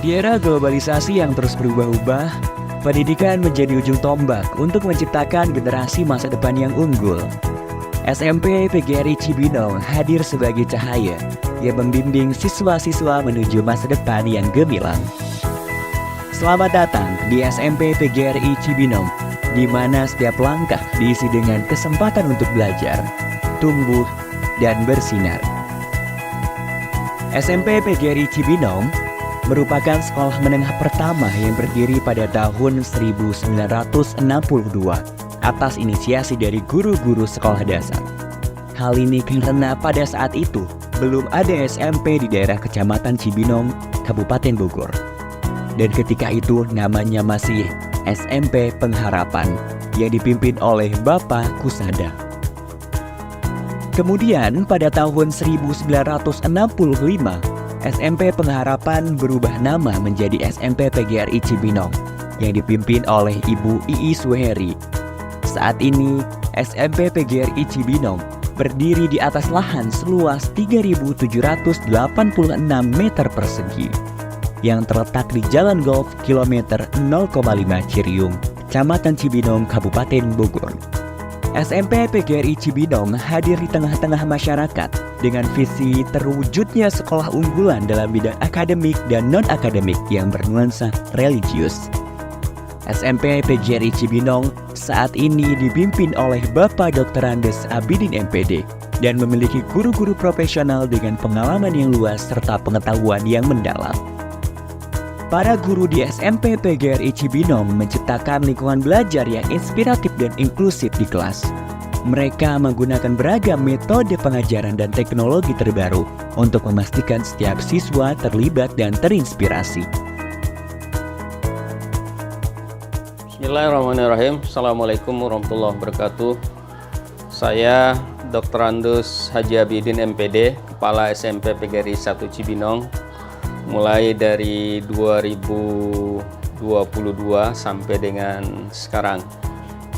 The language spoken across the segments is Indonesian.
Di era globalisasi yang terus berubah-ubah, pendidikan menjadi ujung tombak untuk menciptakan generasi masa depan yang unggul. SMP PGRI Cibinong hadir sebagai cahaya yang membimbing siswa-siswa menuju masa depan yang gemilang. Selamat datang di SMP PGRI Cibinong, di mana setiap langkah diisi dengan kesempatan untuk belajar, tumbuh, dan bersinar. SMP PGRI Cibinong merupakan sekolah menengah pertama yang berdiri pada tahun 1962 atas inisiasi dari guru-guru sekolah dasar. Hal ini karena pada saat itu belum ada SMP di daerah Kecamatan Cibinong, Kabupaten Bogor. Dan ketika itu namanya masih SMP Pengharapan yang dipimpin oleh Bapak Kusada. Kemudian pada tahun 1965, SMP Pengharapan berubah nama menjadi SMP PGRI Cibinong yang dipimpin oleh Ibu Iis Suheri. Saat ini, SMP PGRI Cibinong berdiri di atas lahan seluas 3.786 meter persegi yang terletak di Jalan Golf kilometer 0,5 Ciriung, Kecamatan Cibinong, Kabupaten Bogor. SMP PGRI Cibinong hadir di tengah-tengah masyarakat dengan visi terwujudnya sekolah unggulan dalam bidang akademik dan non-akademik yang bernuansa religius. SMP PGRI Cibinong saat ini dipimpin oleh Bapak Dr. Andes Abidin MPD dan memiliki guru-guru profesional dengan pengalaman yang luas serta pengetahuan yang mendalam. Para guru di SMP PGRI Cibinong menciptakan lingkungan belajar yang inspiratif dan inklusif di kelas. Mereka menggunakan beragam metode pengajaran dan teknologi terbaru untuk memastikan setiap siswa terlibat dan terinspirasi. Bismillahirrahmanirrahim. Assalamualaikum warahmatullahi wabarakatuh. Saya Dr. Andus Haji Abidin MPD, Kepala SMP PGRI 1 Cibinong, mulai dari 2022 sampai dengan sekarang.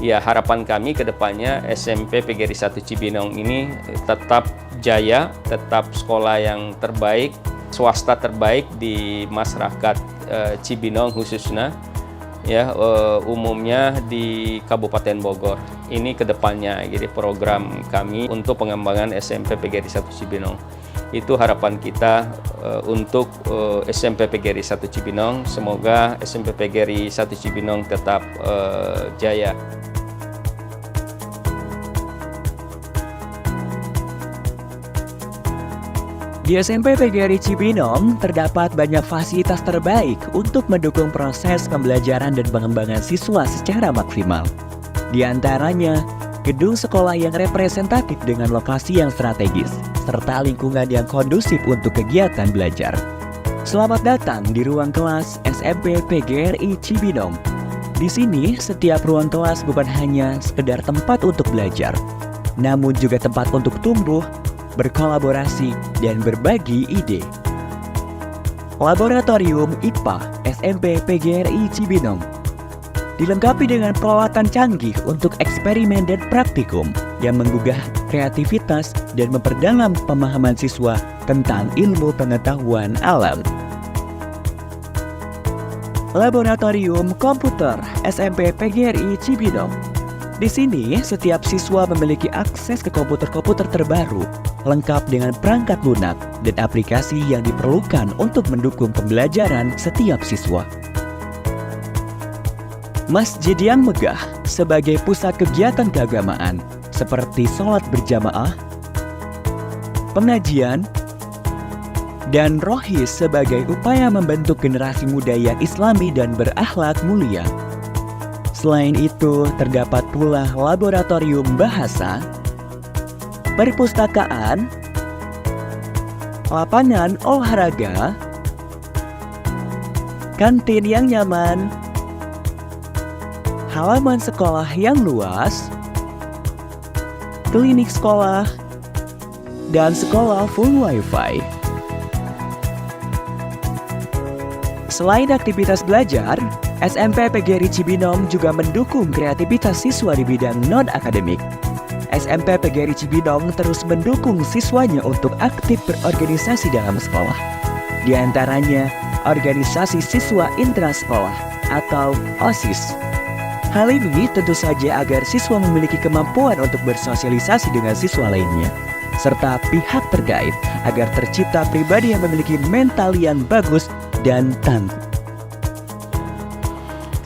Ya, harapan kami ke depannya SMP PGRI 1 Cibinong ini tetap jaya, tetap sekolah yang terbaik, swasta terbaik di masyarakat Cibinong khususnya, ya umumnya di Kabupaten Bogor. Ini ke depannya, jadi program kami untuk pengembangan SMP PGRI 1 Cibinong. Itu harapan kita untuk SMP PGRI 1 Cibinong. Semoga SMP PGRI 1 Cibinong tetap jaya. Di SMP PGRI Cibinong terdapat banyak fasilitas terbaik untuk mendukung proses pembelajaran dan pengembangan siswa secara maksimal. Di antaranya, gedung sekolah yang representatif dengan lokasi yang strategis, serta lingkungan yang kondusif untuk kegiatan belajar. Selamat datang di ruang kelas SMP PGRI Cibinong. Di sini, setiap ruang kelas bukan hanya sekedar tempat untuk belajar, namun juga tempat untuk tumbuh, berkolaborasi, dan berbagi ide. Laboratorium IPA SMP PGRI Cibinong dilengkapi dengan peralatan canggih untuk eksperimen dan praktikum yang menggugah kreativitas dan memperdalam pemahaman siswa tentang ilmu pengetahuan alam. Laboratorium Komputer SMP PGRI Cibinong. Di sini, setiap siswa memiliki akses ke komputer-komputer terbaru, lengkap dengan perangkat lunak dan aplikasi yang diperlukan untuk mendukung pembelajaran setiap siswa. Masjid yang megah sebagai pusat kegiatan keagamaan seperti sholat berjamaah, pengajian, dan rohis sebagai upaya membentuk generasi muda yang islami dan berakhlak mulia. Selain itu, terdapat pula laboratorium bahasa, perpustakaan, lapangan olahraga, kantin yang nyaman, halaman sekolah yang luas, klinik sekolah, dan sekolah full wifi. Selain aktivitas belajar, SMP PGRI Cibinong juga mendukung kreativitas siswa di bidang non-akademik. SMP PGRI Cibinong terus mendukung siswanya untuk aktif berorganisasi dalam sekolah. Di antaranya, Organisasi Siswa Intrasekolah atau OSIS. Hal ini tentu saja agar siswa memiliki kemampuan untuk bersosialisasi dengan siswa lainnya, serta pihak terkait agar tercipta pribadi yang memiliki mental yang bagus dan tangguh.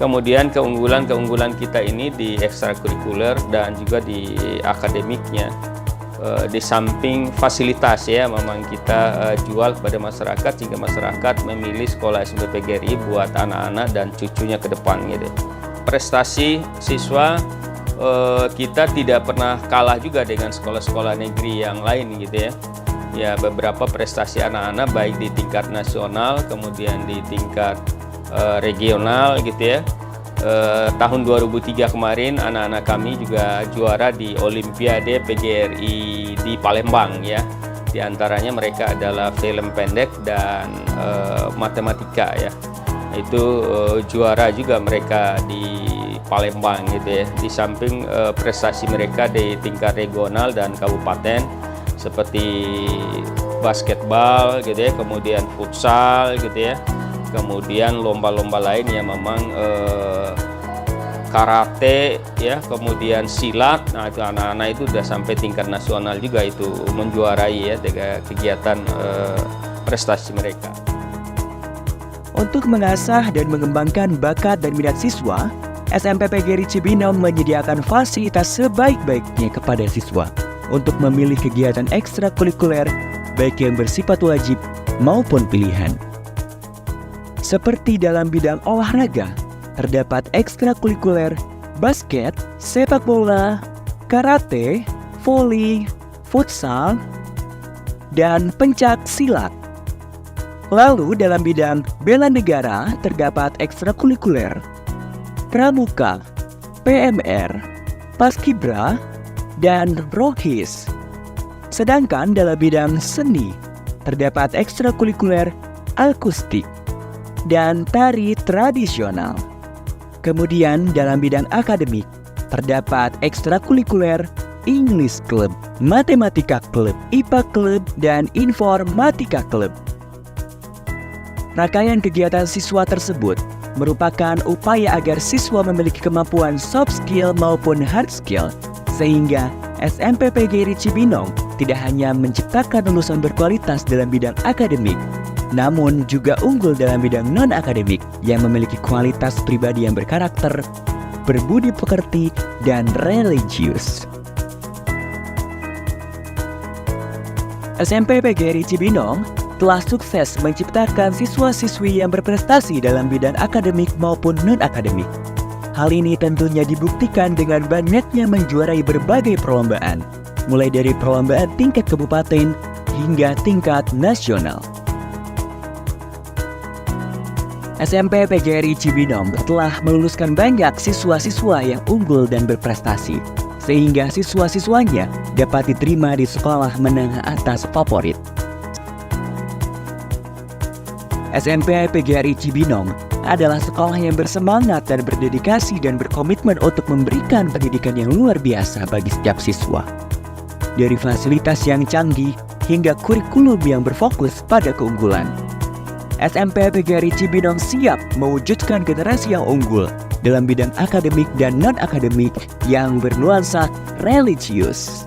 Kemudian keunggulan kita ini di ekstrakurikuler dan juga di akademiknya. Di samping fasilitas ya, memang kita jual kepada masyarakat sehingga masyarakat memilih sekolah SMP PGRI buat anak-anak dan cucunya ke depan gitu. Prestasi siswa kita tidak pernah kalah juga dengan sekolah-sekolah negeri yang lain gitu ya. Ya, beberapa prestasi anak-anak baik di tingkat nasional kemudian di tingkat regional gitu ya. Tahun 2003 kemarin anak-anak kami juga juara di Olimpiade PGRI di Palembang ya. Di antaranya mereka adalah film pendek dan matematika ya. Itu juara juga mereka di Palembang gitu ya. Di samping prestasi mereka di tingkat regional dan kabupaten seperti basketball gitu ya, kemudian futsal gitu ya, kemudian lomba-lomba lain yang memang karate ya, kemudian silat. Nah, itu anak-anak itu sudah sampai tingkat nasional juga itu menjuarai ya dengan kegiatan prestasi mereka. Untuk mengasah dan mengembangkan bakat dan minat siswa, SMP PGRI Cibinong menyediakan fasilitas sebaik-baiknya kepada siswa untuk memilih kegiatan ekstrakurikuler baik yang bersifat wajib maupun pilihan. Seperti dalam bidang olahraga, terdapat ekstrakurikuler basket, sepak bola, karate, voli, futsal, dan pencak silat. Lalu dalam bidang bela negara terdapat ekstrakurikuler pramuka, PMR, paskibra, dan rohis. Sedangkan dalam bidang seni terdapat ekstrakurikuler akustik dan tari tradisional. Kemudian dalam bidang akademik terdapat ekstrakurikuler English Club, Matematika Club, IPA Club, dan Informatika Club. Rangkaian kegiatan siswa tersebut merupakan upaya agar siswa memiliki kemampuan soft skill maupun hard skill, sehingga SMP PGRI Cibinong tidak hanya menciptakan lulusan berkualitas dalam bidang akademik, namun juga unggul dalam bidang non-akademik yang memiliki kualitas pribadi yang berkarakter, berbudi pekerti, dan religius. SMP PGRI Cibinong telah sukses menciptakan siswa-siswi yang berprestasi dalam bidang akademik maupun non-akademik. Hal ini tentunya dibuktikan dengan banyaknya menjuarai berbagai perlombaan, mulai dari perlombaan tingkat kabupaten hingga tingkat nasional. SMP PGRI Cibinong telah meluluskan banyak siswa-siswa yang unggul dan berprestasi, sehingga siswa-siswanya dapat diterima di sekolah menengah atas favorit. SMP PGRI Cibinong adalah sekolah yang bersemangat dan berdedikasi dan berkomitmen untuk memberikan pendidikan yang luar biasa bagi setiap siswa. Dari fasilitas yang canggih hingga kurikulum yang berfokus pada keunggulan. SMP PGRI Cibinong siap mewujudkan generasi yang unggul dalam bidang akademik dan non-akademik yang bernuansa religius.